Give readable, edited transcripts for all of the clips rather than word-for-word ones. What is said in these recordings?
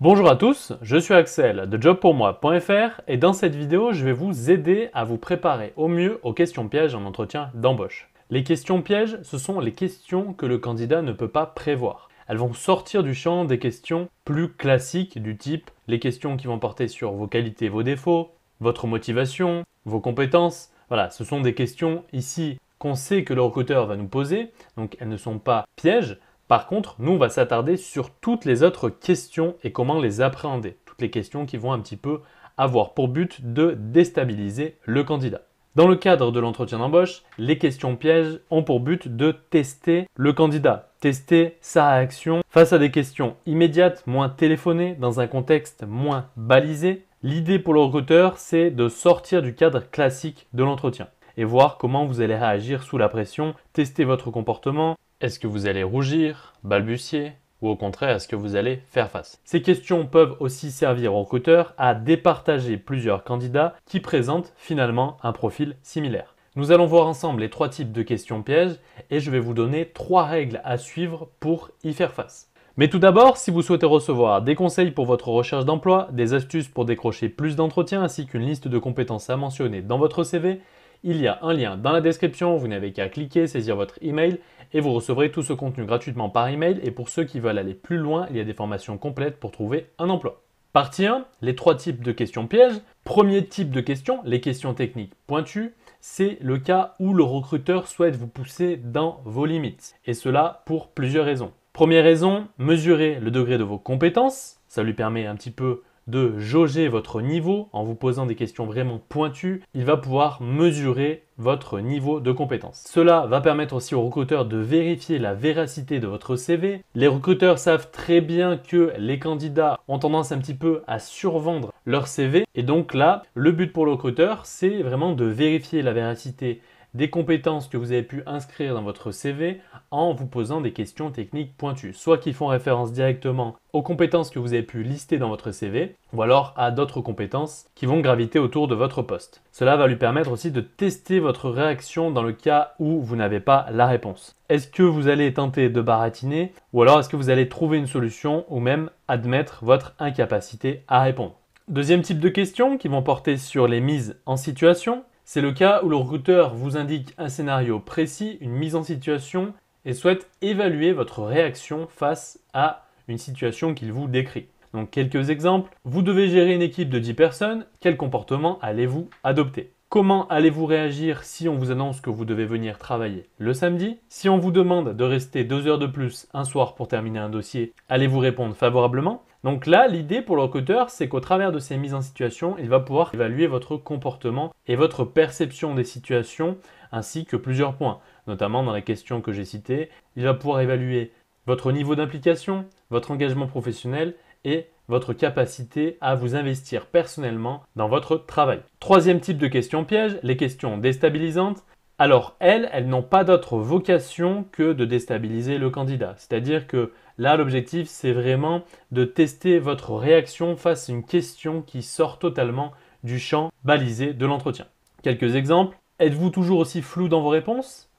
Bonjour à tous, je suis Axel de jobpourmoi.fr et dans cette vidéo, je vais vous aider à vous préparer au mieux aux questions pièges en entretien d'embauche. Les questions pièges, ce sont les questions que le candidat ne peut pas prévoir. Elles vont sortir du champ des questions plus classiques du type les questions qui vont porter sur vos qualités, vos défauts, votre motivation, vos compétences. Voilà, ce sont des questions ici qu'on sait que le recruteur va nous poser, donc elles ne sont pas pièges. Par contre, nous, on va s'attarder sur toutes les autres questions et comment les appréhender. Toutes les questions qui vont un petit peu avoir pour but de déstabiliser le candidat. Dans le cadre de l'entretien d'embauche, les questions pièges ont pour but de tester le candidat, tester sa réaction face à des questions immédiates, moins téléphonées, dans un contexte moins balisé. L'idée pour le recruteur, c'est de sortir du cadre classique de l'entretien et voir comment vous allez réagir sous la pression, tester votre comportement. Est-ce que vous allez rougir, balbutier ou au contraire, est-ce que vous allez faire face? Ces questions peuvent aussi servir au recruteur à départager plusieurs candidats qui présentent finalement un profil similaire. Nous allons voir ensemble les trois types de questions pièges et je vais vous donner trois règles à suivre pour y faire face. Mais tout d'abord, si vous souhaitez recevoir des conseils pour votre recherche d'emploi, des astuces pour décrocher plus d'entretiens ainsi qu'une liste de compétences à mentionner dans votre CV, il y a un lien dans la description, vous n'avez qu'à cliquer, saisir votre email et vous recevrez tout ce contenu gratuitement par email. Et pour ceux qui veulent aller plus loin, il y a des formations complètes pour trouver un emploi. Partie 1, les trois types de questions pièges. Premier type de questions, les questions techniques pointues. C'est le cas où le recruteur souhaite vous pousser dans vos limites. Et cela pour plusieurs raisons. Première raison, mesurer le degré de vos compétences. Ça lui permet un petit peu de jauger votre niveau en vous posant des questions vraiment pointues. Il va pouvoir mesurer votre niveau de compétence. Cela va permettre aussi aux recruteurs de vérifier la véracité de votre CV. Les recruteurs savent très bien que les candidats ont tendance un petit peu à survendre leur CV. Et donc là, le but pour le recruteur, c'est vraiment de vérifier la véracité des compétences que vous avez pu inscrire dans votre CV en vous posant des questions techniques pointues, soit qui font référence directement aux compétences que vous avez pu lister dans votre CV, ou alors à d'autres compétences qui vont graviter autour de votre poste. Cela va lui permettre aussi de tester votre réaction dans le cas où vous n'avez pas la réponse. Est-ce que vous allez tenter de baratiner, ou alors est-ce que vous allez trouver une solution, ou même admettre votre incapacité à répondre? Deuxième type de questions qui vont porter sur les mises en situation. C'est le cas où le recruteur vous indique un scénario précis, une mise en situation et souhaite évaluer votre réaction face à une situation qu'il vous décrit. Donc quelques exemples. Vous devez gérer une équipe de 10 personnes. Quel comportement allez-vous adopter? Comment allez-vous réagir si on vous annonce que vous devez venir travailler le samedi? Si on vous demande de rester 2 heures de plus un soir pour terminer un dossier, allez-vous répondre favorablement? Donc là, l'idée pour le recruteur, c'est qu'au travers de ces mises en situation, il va pouvoir évaluer votre comportement et votre perception des situations, ainsi que plusieurs points, notamment dans les questions que j'ai citées. Il va pouvoir évaluer votre niveau d'implication, votre engagement professionnel et votre capacité à vous investir personnellement dans votre travail. Troisième type de questions pièges, les questions déstabilisantes. Alors elles n'ont pas d'autre vocation que de déstabiliser le candidat. C'est-à-dire que là, l'objectif, c'est vraiment de tester votre réaction face à une question qui sort totalement du champ balisé de l'entretien. Quelques exemples. Êtes-vous toujours aussi flou dans vos réponses?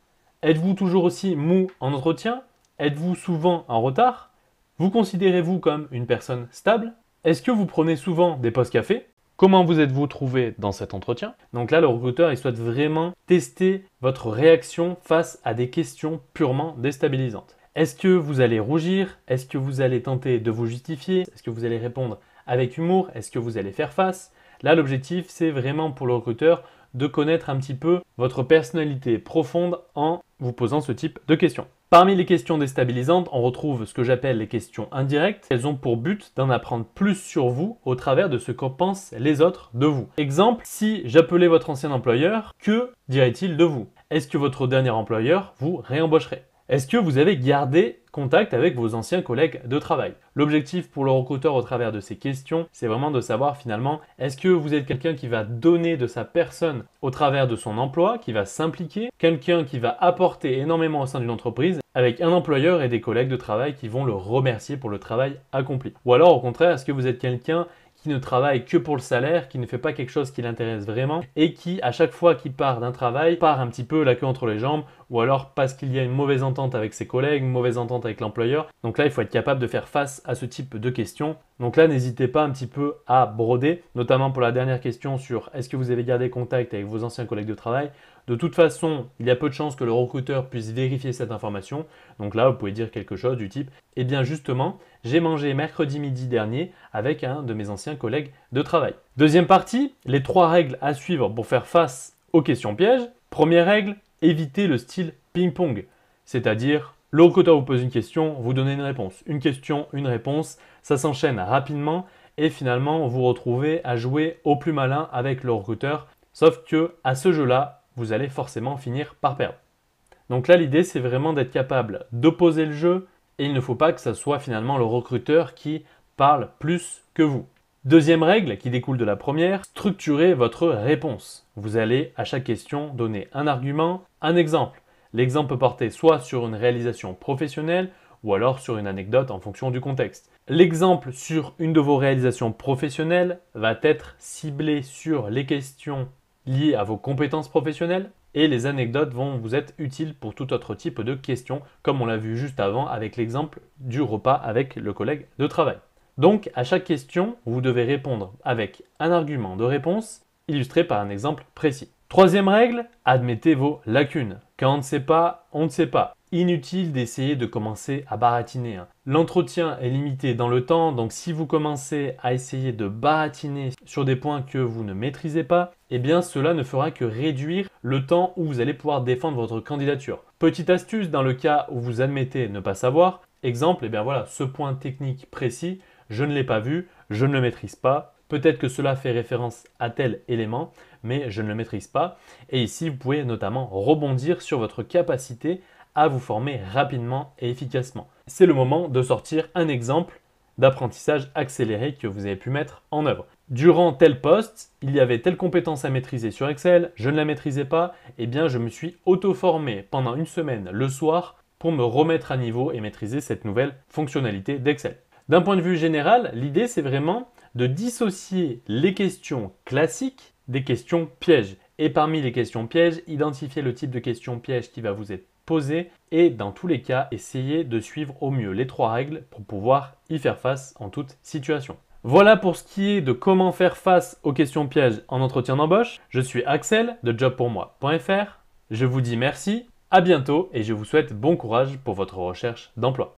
Êtes-vous toujours aussi mou en entretien? Êtes-vous souvent en retard? Vous considérez-vous comme une personne stable? Est-ce que vous prenez souvent des pauses café? Comment vous êtes-vous trouvé dans cet entretien? Donc là, le recruteur, il souhaite vraiment tester votre réaction face à des questions purement déstabilisantes. Est-ce que vous allez rougir? Est-ce que vous allez tenter de vous justifier? Est-ce que vous allez répondre avec humour? Est-ce que vous allez faire face? Là, l'objectif, c'est vraiment pour le recruteur de connaître un petit peu votre personnalité profonde en vous posant ce type de questions. Parmi les questions déstabilisantes, on retrouve ce que j'appelle les questions indirectes. Elles ont pour but d'en apprendre plus sur vous au travers de ce qu'en pensent les autres de vous. Exemple, si j'appelais votre ancien employeur, que dirait-il de vous? Est-ce que votre dernier employeur vous réembaucherait? Est-ce que vous avez gardé contact avec vos anciens collègues de travail? L'objectif pour le recruteur au travers de ces questions, c'est vraiment de savoir finalement, est-ce que vous êtes quelqu'un qui va donner de sa personne au travers de son emploi, qui va s'impliquer, quelqu'un qui va apporter énormément au sein d'une entreprise, avec un employeur et des collègues de travail qui vont le remercier pour le travail accompli? Ou alors au contraire, est-ce que vous êtes quelqu'un qui ne travaille que pour le salaire, qui ne fait pas quelque chose qui l'intéresse vraiment et qui, à chaque fois qu'il part d'un travail, part un petit peu la queue entre les jambes ou alors parce qu'il y a une mauvaise entente avec ses collègues, une mauvaise entente avec l'employeur. Donc là, il faut être capable de faire face à ce type de questions. Donc là, n'hésitez pas un petit peu à broder, notamment pour la dernière question sur est-ce que vous avez gardé contact avec vos anciens collègues de travail. De toute façon, il y a peu de chances que le recruteur puisse vérifier cette information. Donc là, vous pouvez dire quelque chose du type « Eh bien justement, j'ai mangé mercredi midi dernier avec un de mes anciens collègues de travail ». Deuxième partie, les 3 règles à suivre pour faire face aux questions pièges. Première règle, évitez le style ping-pong. C'est-à-dire, le recruteur vous pose une question, vous donnez une réponse. Une question, une réponse, ça s'enchaîne rapidement et finalement, vous vous retrouvez à jouer au plus malin avec le recruteur. Sauf que à ce jeu-là, vous allez forcément finir par perdre. Donc là, l'idée, c'est vraiment d'être capable d'opposer le jeu et il ne faut pas que ce soit finalement le recruteur qui parle plus que vous. Deuxième règle qui découle de la première, structurez votre réponse. Vous allez à chaque question donner un argument, un exemple. L'exemple peut porter soit sur une réalisation professionnelle ou alors sur une anecdote en fonction du contexte. L'exemple sur une de vos réalisations professionnelles va être ciblé sur les questions liées à vos compétences professionnelles et les anecdotes vont vous être utiles pour tout autre type de questions, comme on l'a vu juste avant avec l'exemple du repas avec le collègue de travail. Donc, à chaque question, vous devez répondre avec un argument de réponse illustré par un exemple précis. Troisième règle, admettez vos lacunes. Quand on ne sait pas, on ne sait pas. Inutile d'essayer de commencer à baratiner. L'entretien est limité dans le temps, donc si vous commencez à essayer de baratiner sur des points que vous ne maîtrisez pas, eh bien cela ne fera que réduire le temps où vous allez pouvoir défendre votre candidature. Petite astuce dans le cas où vous admettez ne pas savoir, exemple, eh bien voilà, ce point technique précis, je ne l'ai pas vu, je ne le maîtrise pas. Peut-être que cela fait référence à tel élément, mais je ne le maîtrise pas. Et ici, vous pouvez notamment rebondir sur votre capacité à vous former rapidement et efficacement. C'est le moment de sortir un exemple d'apprentissage accéléré que vous avez pu mettre en œuvre. Durant tel poste, il y avait telle compétence à maîtriser sur Excel, je ne la maîtrisais pas, eh bien je me suis auto-formé pendant une semaine le soir pour me remettre à niveau et maîtriser cette nouvelle fonctionnalité d'Excel. D'un point de vue général, l'idée c'est vraiment de dissocier les questions classiques des questions pièges. Et parmi les questions pièges, identifier le type de question piège qui va vous être posé et dans tous les cas, essayer de suivre au mieux les 3 règles pour pouvoir y faire face en toute situation. Voilà pour ce qui est de comment faire face aux questions pièges en entretien d'embauche. Je suis Axel de jobpourmoi.fr. Je vous dis merci, à bientôt et je vous souhaite bon courage pour votre recherche d'emploi.